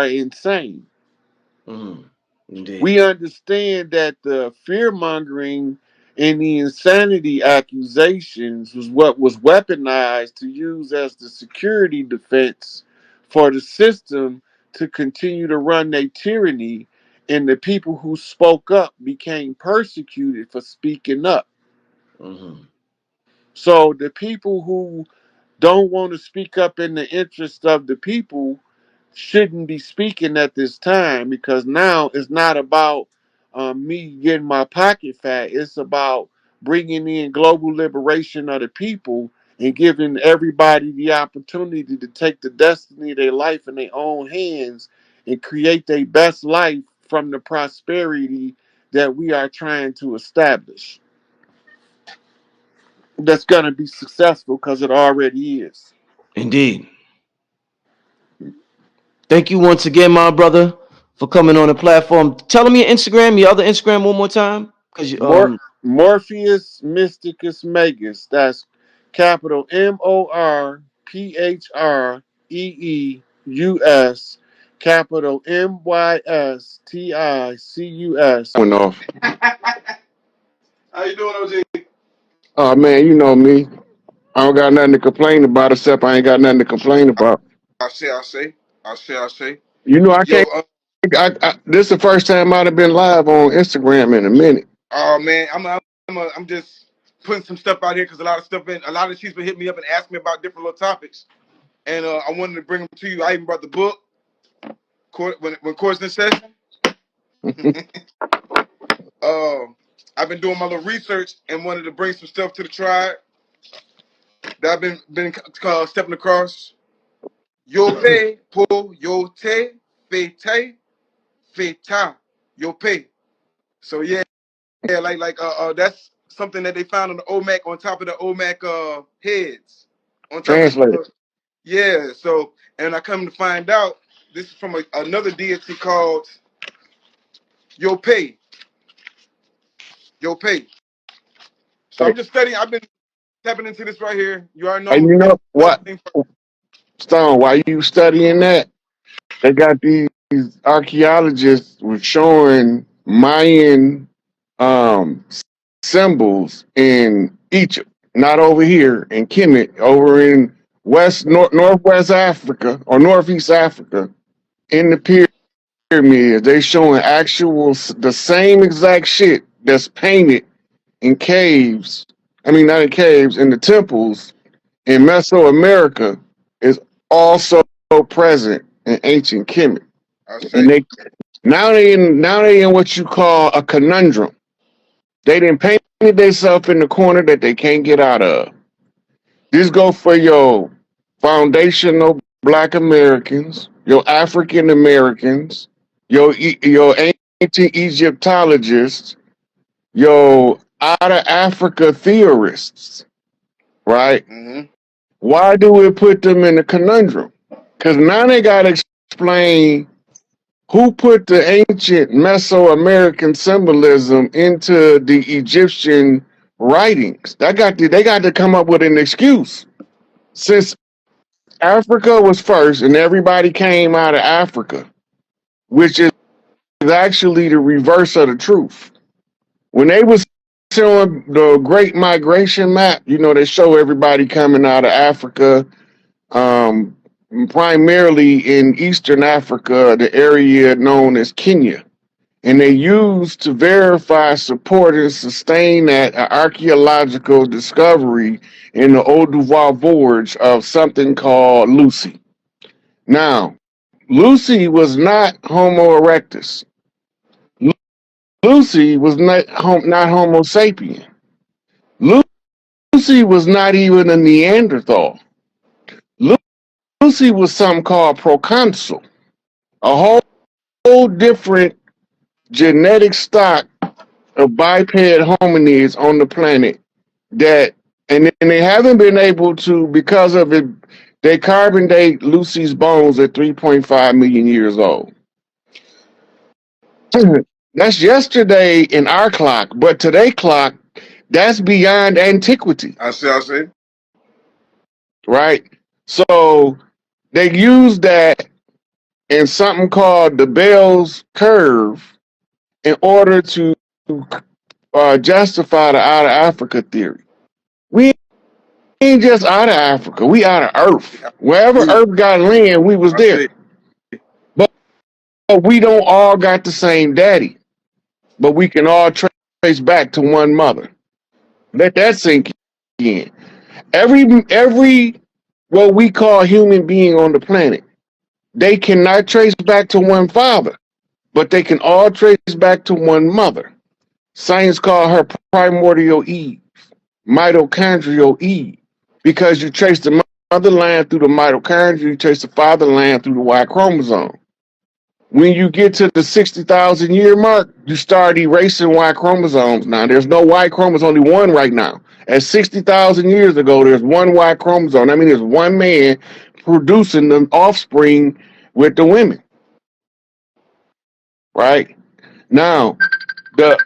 insane. Indeed. We understand that the fear mongering and the insanity accusations was what was weaponized to use as the security defense for the system to continue to run their tyranny, and the people who spoke up became persecuted for speaking up. So the people who don't want to speak up in the interest of the people shouldn't be speaking at this time, because now it's not about me getting my pocket fat. It's about bringing in global liberation of the people and giving everybody the opportunity to take the destiny of their life in their own hands and create their best life from the prosperity that we are trying to establish. That's going to be successful because it already is. Indeed. Thank you once again, my brother, for coming on the platform. Tell me your Instagram, your other Instagram, one more time, because Morpheus Mysticus Magus. That's capital Morphreus, capital Mysticus. Went off. How you doing, OG? Oh man, you know me. I don't got nothing to complain about except I ain't got nothing to complain about. I say. You know I Yo, can't. This is the first time I'd have been live on Instagram in a minute. oh man, I'm just putting some stuff out here because a lot of she's been hitting me up and asking me about different little topics, and I wanted to bring them to you. I even brought the book, when Court's in session. uh, I've been doing my little research and wanted to bring some stuff to the tribe that I've been stepping across. Yo pay po yo te fe ta yo pay. So yeah, that's something that they found on the OMAC, on top of the OMAC heads, on top of Translate. yeah. So, and I come to find out this is from another deity called Yo Pay. Yo Pay. So I'm just studying. I've been tapping into this right here. You already know And I'm you a big know what, thing. Stone? While you studying that, they got these archaeologists were showing Mayan um, symbols in Egypt, not over here in Kemet, over in northwest Africa or northeast Africa, in the pyramids. They showing actual the same exact shit that's painted in caves. I mean, not in caves, in the temples in Mesoamerica is also present in ancient Kemet. I And say. they in what you call a conundrum. They didn't paint themselves in the corner that they can't get out of. This go for your foundational Black Americans, your African Americans, your ancient Egyptologists, your out of Africa theorists, right? Mm-hmm. Why do we put them in a conundrum? Because now they got to explain who put the ancient Mesoamerican symbolism into the Egyptian writings. They got to come up with an excuse. Since Africa was first and everybody came out of Africa, which is actually the reverse of the truth. When they was showing the Great Migration map, you know, they show everybody coming out of Africa, um, primarily in Eastern Africa, the area known as Kenya. And they used to verify, support, and sustain that archaeological discovery in the Oduwa Gorge of something called Lucy. Now, Lucy was not Homo erectus. Lucy was not Homo sapien. Lucy was not even a Neanderthal. Lucy was something called proconsul, a whole different genetic stock of biped hominids on the planet that, and then they haven't been able to, because of it, they carbon date Lucy's bones at 3.5 million years old. That's yesterday in our clock, but today clock, that's beyond antiquity, I say. right? So they use that and something called the Bell's curve in order to justify the out of Africa theory. We ain't just out of Africa. We out of Earth. Wherever Yeah, Earth got land, we was I say. there. But we don't all got the same daddy. But we can all trace back to one mother. Let that sink in. Every what we call human being on the planet, they cannot trace back to one father, but they can all trace back to one mother. Science call her primordial Eve, mitochondrial Eve, because you trace the motherland through the mitochondria, you trace the fatherland through the Y chromosome. When you get to the 60,000 year mark, you start erasing Y chromosomes now. There's no Y chromosome, only one right now. At 60,000 years ago, there's one Y chromosome. I mean, there's one man producing the offspring with the women, right? Now, the.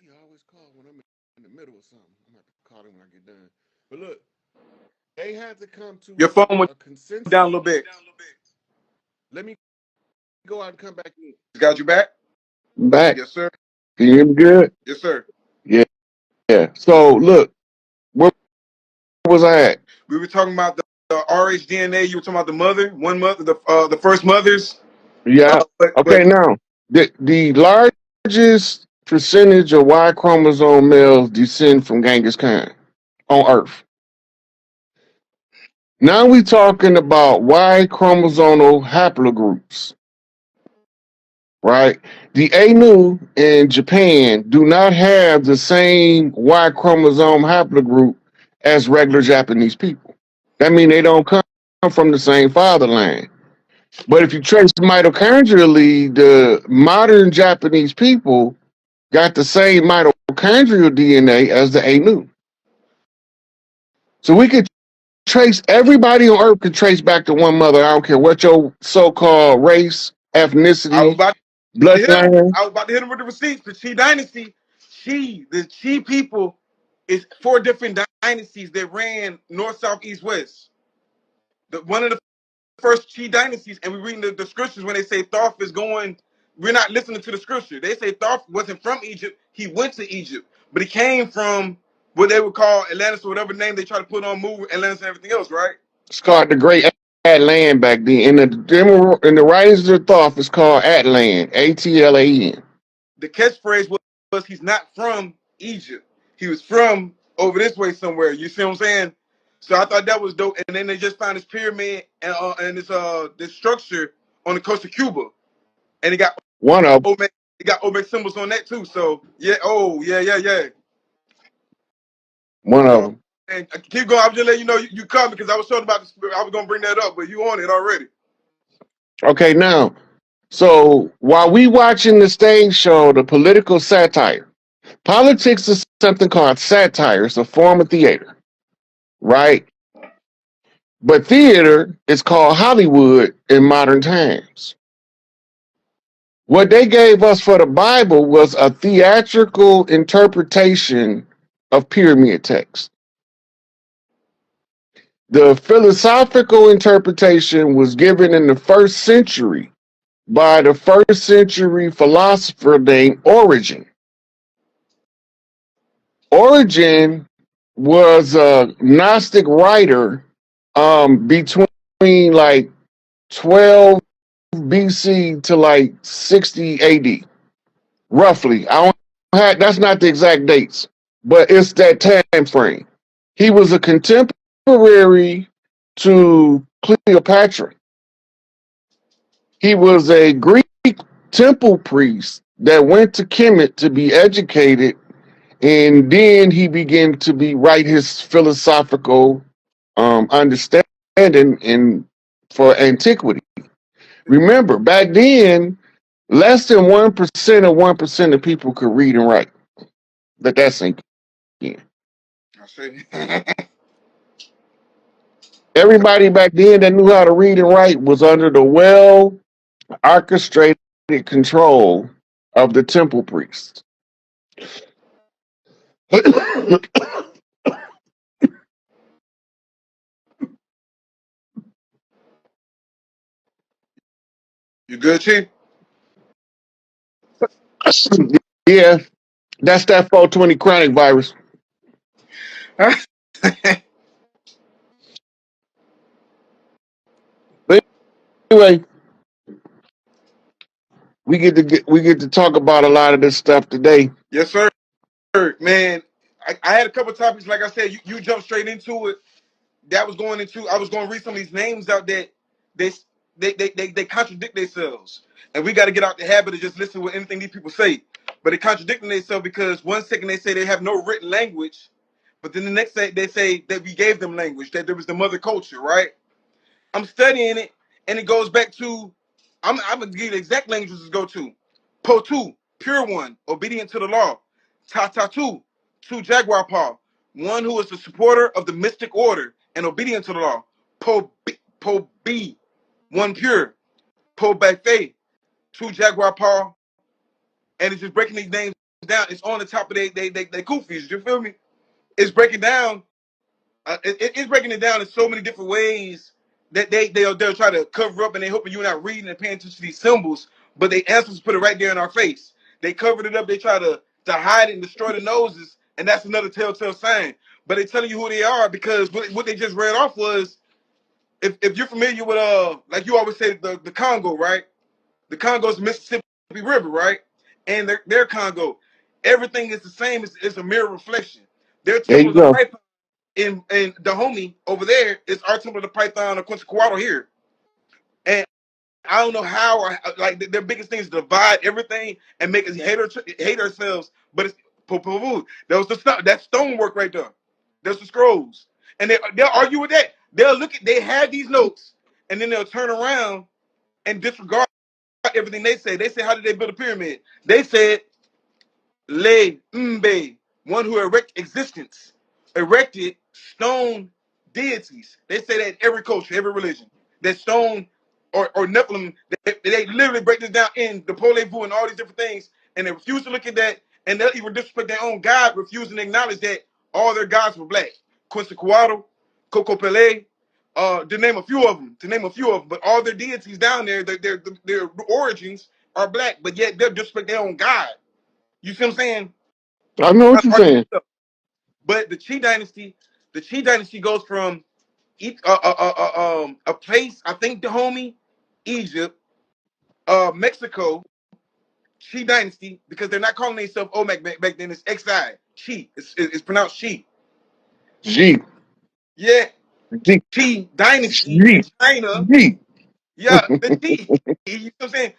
You always call when I'm in the middle of something. I'm going to call him when I get done. But look, they had to come Your to phone went a consensus. down a little bit. Let me go out and come back in. Got you back? Back. Yes, sir. Can you hear me good? Yes, sir. Yeah. Yeah. So look, where was I at? We were talking about the rhDNA. You were talking about the mother, one mother, the first mothers. Yeah. But Okay. Now, the largest percentage of Y chromosome males descend from Genghis Khan on Earth. Now we talking about Y chromosomal haplogroups, right? The Ainu in Japan do not have the same Y chromosome haplogroup as regular Japanese people. That means they don't come from the same fatherland. But if you trace mitochondrially, the modern Japanese people got the same mitochondrial DNA as the Ainu. So we could trace everybody on Earth could trace back to one mother. I don't care what your so-called race, I was ethnicity, about to hit him. bloodline. I was about to hit him with the receipts. The Chi Dynasty, the Chi people is four different dynasties that ran north, south, east, west. One of the first Chi dynasties, and we reading the scriptures when they say Thoth is going. We're not listening to the scripture. They say Thoth wasn't from Egypt. He went to Egypt, but he came from what they would call Atlantis or whatever name they try to put on move Atlantis and everything else, right? It's called the Great Atlan back then. In the writings of Thoth, it's called Atlan, Atlan. The catchphrase was he's not from Egypt. He was from over this way somewhere. You see what I'm saying? So I thought that was dope. And then they just found this pyramid and this structure on the coast of Cuba, and it got One of Olmec symbols on that too. So yeah, oh yeah. one of So them. and keep going. I'm just letting you know you come because I was talking about the. I was gonna bring that up, but you on it already. Okay, now, so while we watching the stage show, the political satire, politics is something called satire. It's a form of theater, right? But theater is called Hollywood in modern times. What they gave us for the Bible was a theatrical interpretation of pyramid text. The philosophical interpretation was given in the first century by the first century philosopher named Origen. Origen was a Gnostic writer between like 12 BC to like 60 AD, roughly. I don't have, that's not the exact dates, but it's that time frame. He was a contemporary to Cleopatra. He was a Greek temple priest that went to Kemet to be educated, and then he began to be write his philosophical understanding in for antiquity. Remember, back then, less than 1% of 1% of people could read and write. Let that sink in. I see. Everybody back then that knew how to read and write was under the well orchestrated control of the temple priests. You good, Chief? Yeah, that's that 420 chronic virus. But anyway, we get to talk about a lot of this stuff today. Yes, sir. Man, I had a couple topics. Like I said, you jumped straight into it. That was going into. I was going to read some of these names out that they they contradict themselves, and we got to get out the habit of just listening to anything these people say. But they contradicting themselves because one second they say they have no written language, but then the next day they say that we gave them language, that there was the mother culture, right? I'm studying it, and it goes back to. I'm gonna give you the exact languages to go to. Po two, pure one, obedient to the law. Ta ta two jaguar paw, one who is the supporter of the mystic order and obedient to the law. Po B, one pure. Po Bafe, two jaguar paw, and it's just breaking these names down. It's on the top of they kufis. You feel me? It's breaking down it's breaking it down in so many different ways that they'll try to cover up, and they hoping you're not reading and paying attention to these symbols, but they answers put it right there in our face. They covered it up. They try to hide it and destroy the noses, and that's another telltale sign. But they telling you who they are because what they just read off was if you're familiar with like you always say the Congo, right? The Congo's the Mississippi River, right? And their Congo, everything is the same. It's a mirror reflection. Their There you temples of go. Python in Dahomey over there is our temple of the Python of Quetzalcoatl here. And I don't know how, or like their biggest thing is to divide everything and make us hate ourselves. But it's that was that stonework right there. There's the scrolls, and they'll argue with that. They'll look at they have these notes, and then they'll turn around and disregard everything they say. They say, how did they build a pyramid? They said Le Mbe, one who erect existence, erected stone deities. They say that in every culture, every religion. That stone or Nephilim, they literally break this down in the Pole Vuh and all these different things, and they refuse to look at that, and they'll even disrespect their own God, refusing to acknowledge that all their gods were black. Quetzalcoatl, Cocopele, to name a few of them, but all their deities down there, their origins are black, but yet they'll disrespect their own God. You see what I'm saying? I know what you're saying. But the Chi Dynasty goes from a place, I think Dahomey, Egypt, Mexico, Chi Dynasty, because they're not calling themselves Olmec back then. It's XI. Chi. It's pronounced Chi. G. Yeah. G. Chi Dynasty in G. China. G. Yeah, the Chi. You know what I'm saying?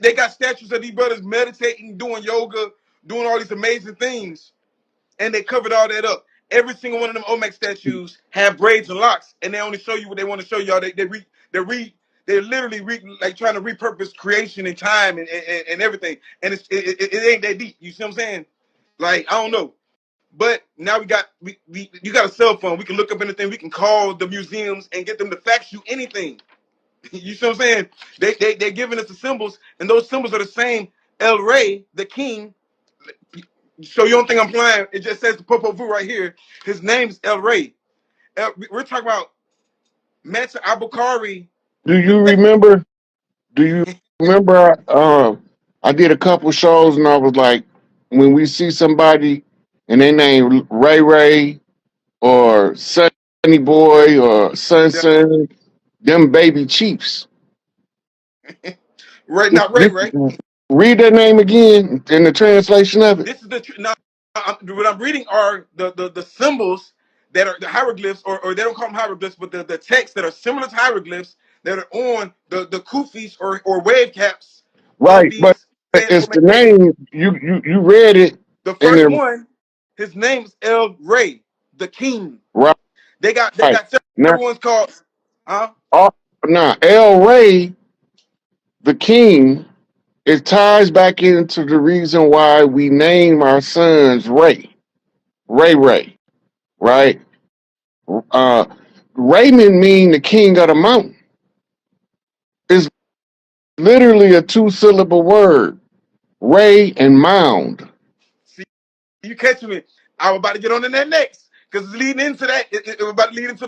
They got statues of these brothers meditating, doing yoga, doing all these amazing things. And they covered all that up. Every single one of them Olmec statues have braids and locks, and they only show you what they want to show y'all. They're literally like trying to repurpose creation and time and everything, and it ain't that deep. You see what I'm saying? Like I don't know, but now you got a cell phone. We can look up anything. We can call the museums and get them to fax you anything. You see what I'm saying? They're giving us the symbols, and those symbols are the same. El Rey, the king. So you don't think I'm playing? It just says the Popo Vu right here. His name's El Rey. We're talking about Mansa Abukari. Do The you remember? Do you remember? I did a couple shows, and I was like, when we see somebody and they name Ray Ray or Sunny Boy or Sun the, Sun, them baby chiefs. right, not Ray Ray. Read that name again in the translation of it. This is the now. What I'm reading are the symbols that are the hieroglyphs, or they don't call them hieroglyphs, but the texts that are similar to hieroglyphs that are on the kufis or wave caps of Right, but these dead it's the Olmec statues. name you read it The and first then one, his name is El Rey, the king. right. They got Now, several ones called, huh? all, now El Ray, the king, it ties back into the reason why we name our sons Ray, Ray, right? Uh, Raymond mean the king of the mountain. It's literally a two-syllable word, Ray and mound. See, you catching me? I was about to get on to that next because it's leading into that. It was about to lead into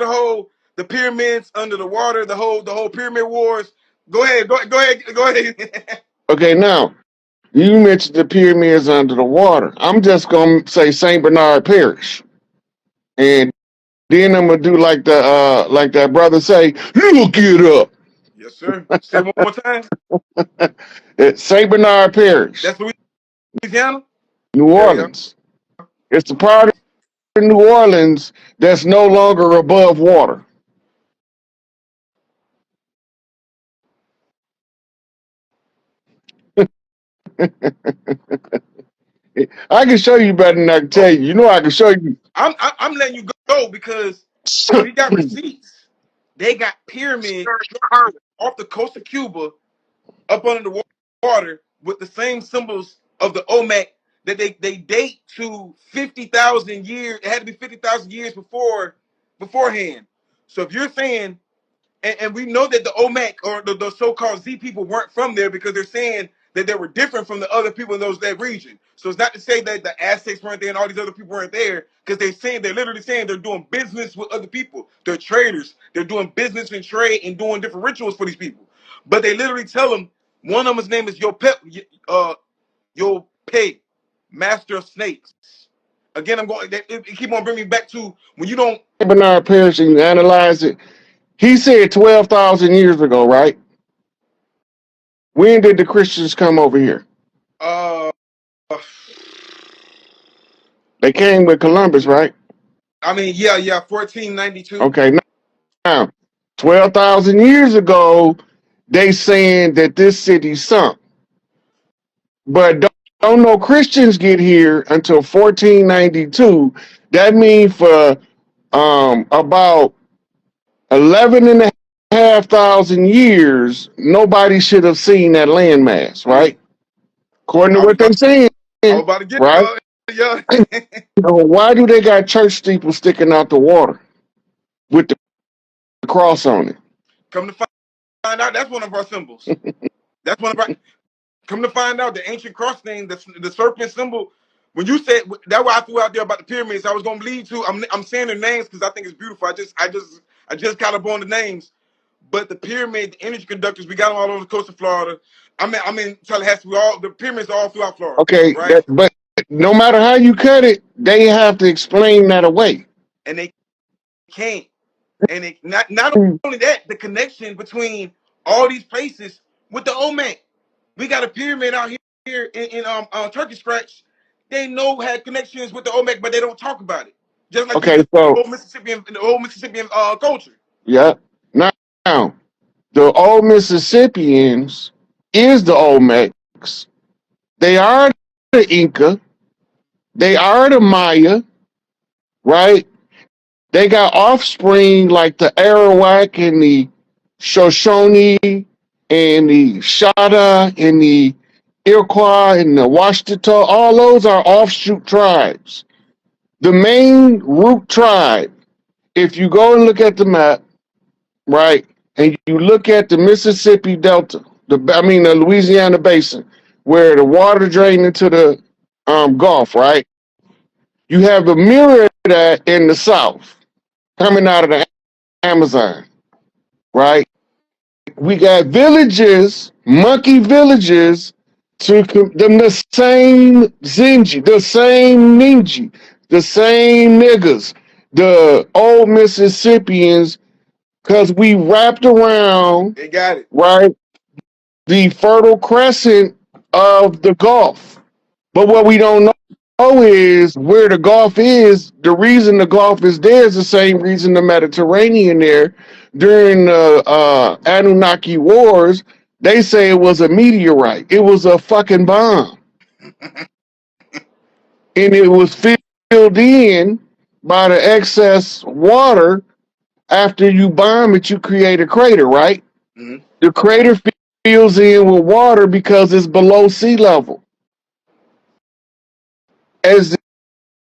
the pyramids under the water, the whole pyramid wars. Go ahead. Okay, now you mentioned the pyramids under the water. I'm just gonna say Saint Bernard Parish, and then I'm gonna do like that brother say, look it up. Yes, sir. Say it one more time. It's Saint Bernard Parish, That's Louisiana. New There you Orleans. It's the part of New Orleans that's no longer above water. I can show you better than I can go. tell you. You know I can show you. I'm letting you go because we got receipts. They got pyramid structures off the coast of Cuba up under the water with the same symbols of the Olmec that they date to 50,000 years. It had to be 50,000 years beforehand. So if you're saying, and we know that the Olmec or the so-called Z people weren't from there because they're saying that they were different from the other people in that region. So it's not to say that the Aztecs weren't there and all these other people weren't there, because they're literally saying they're doing business with other people. They're traders. They're doing business and trade and doing different rituals for these people. But they literally tell them one of them's name is Yope, Master of Snakes. Again, I'm going. It keep on bringing me back to when you don't. Bernard Parish and you analyze it. He said 12,000 years ago, right? When did the Christians come over here? Uh, They came with Columbus, right? I mean, yeah, 1492. Okay, now 12,000 years ago, they saying that this city sunk, but don't no Christians get here until 1492. That means for about 11 and a half thousand years, nobody should have seen that landmass, right? According to I was what about, they're saying, I was about to get, right? yeah. So why do they got church steeples sticking out the water with the cross on it? Come to find out, that's one of our symbols. That's one of our. Come to find out, the ancient cross thing, the serpent symbol. When you said that's why I threw out there about the pyramids, I was gonna lead to. I'm saying their names because I think it's beautiful. I just got up on the names. But the pyramid, the energy conductors, we got them all over the coast of Florida. I'm in Tallahassee. The pyramids are all throughout Florida, Okay, right? but no matter how you cut it, they have to explain that away. And they can't. And not only that, the connection between all these places with the Olmec. We got a pyramid out here in Turkey Scratch. They know had connections with the Olmec, but they don't talk about it. Just like you Okay, just so the old Mississippian culture. yeah, now the old Mississippians is the Olmecs. They are the Inca. They are the Maya, right? They got offspring like the Arawak and the Shoshone and the Shada and the Iroquois and the Washita. All those are offshoot tribes. The main root tribe, if you go and look at the map, right, and you look at the Mississippi Delta, the Louisiana Basin, where the water drained into the Gulf, right? You have a mirror of that in the South coming out of the Amazon, right? We got villages, monkey villages, to them the same Zinji, the same Ninji, the same niggas, the old Mississippians, because we wrapped around, They got it. right, the Fertile Crescent of the Gulf. But what we don't know is where the Gulf is. The reason the Gulf is there is the same reason the Mediterranean there during the Anunnaki Wars. They say it was a meteorite. It was a fucking bomb, and it was filled in by the excess water. After you bomb it, you create a crater, right? Mm-hmm. The crater fills in with water because it's below sea level. As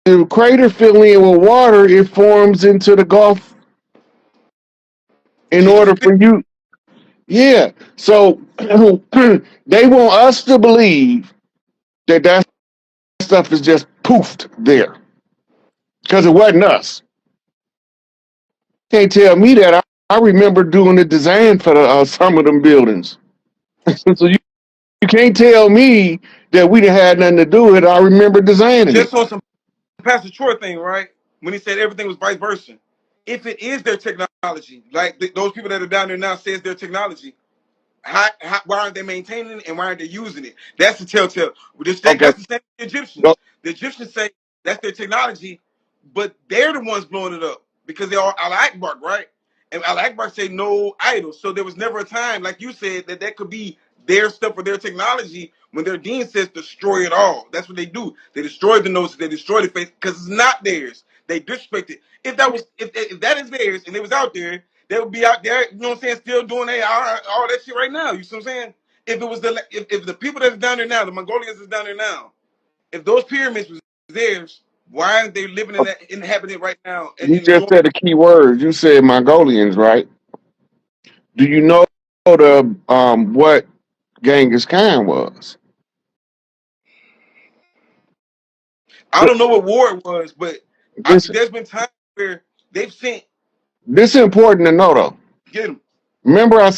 the crater fills in with water, it forms into the Gulf in order Chesapeake. for you. Yeah. So they want us to believe that that stuff is just poofed there because it wasn't us. Can't tell me that. I remember doing the design for some of them buildings. So you can't tell me that we didn't had nothing to do with it. I remember designing it. Just on some Pastor Troy thing, right? When he said everything was vice versa. If it is their technology, like those people that are down there now says their technology, why aren't they maintaining it and why aren't they using it? That's the telltale. That's Okay. the same with the Egyptians. The Egyptians say that's their technology, but they're the ones blowing it up because they are Al Akbar, right? And Al Akbar say no idols. So there was never a time, like you said, that could be their stuff or their technology when their dean says destroy it all. That's what they do. They destroy the notes, they destroy the faith because it's not theirs. They disrespect it. If that is theirs and it was out there, they would be out there, you know what I'm saying, still doing all that shit right now. You see what I'm saying? If it was if the people that's down there now, the Mongolians is down there now, if those pyramids was theirs, why aren't they living in that inhabited right now and You just enjoying? said a key word. You said Mongolians, right? Do you know the what Genghis Khan was? I don't know what war it was, but This there's been times where they've sent this is important to know though. get them. Remember I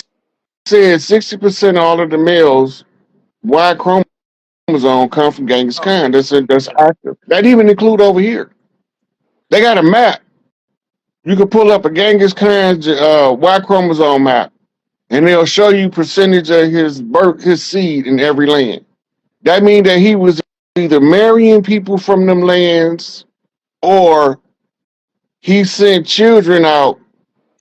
said 60% of all of the males Y chromosome come from Genghis Khan. That's active. That even include over here. They got a map. You can pull up a Genghis Khan's Y chromosome map, and they'll show you percentage of his seed in every land. That means that he was either marrying people from them lands or he sent children out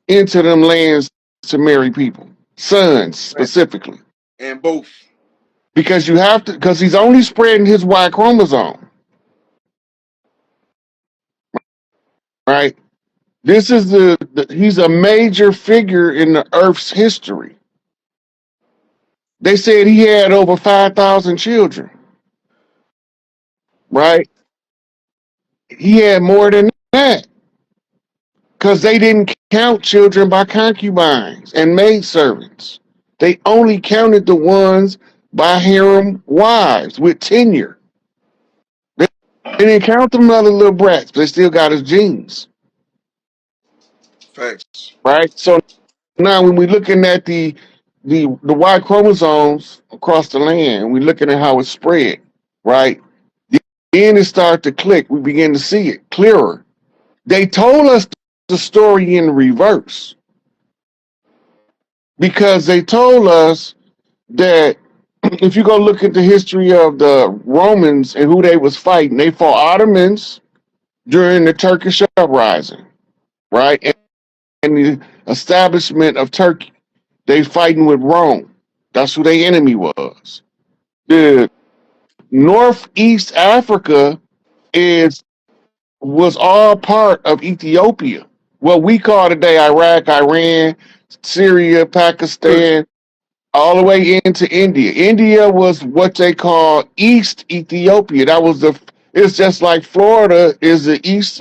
into them lands to marry people, sons specifically. And both. Because you have to, because he's only spreading his Y chromosome, right? This is he's a major figure in the Earth's history. They said he had over 5,000 children, right? He had more than that because they didn't count children by concubines and maidservants. They only counted the ones by harem wives with tenure. They didn't count them other little brats, but they still got his genes. Facts. Right? So now when we're looking at the Y chromosomes across the land, we're looking at how it's spread, right? Then it starts to click. We begin to see it clearer. They told us the story in reverse because they told us that if you go look at the history of the Romans and who they was fighting, they fought Ottomans during the Turkish uprising, right? And the establishment of Turkey. They fighting with Rome. That's who their enemy was. The Northeast Africa was all part of Ethiopia. What we call today Iraq, Iran, Syria, Pakistan, all the way into India. India was what they call East Ethiopia. It's just like Florida is the East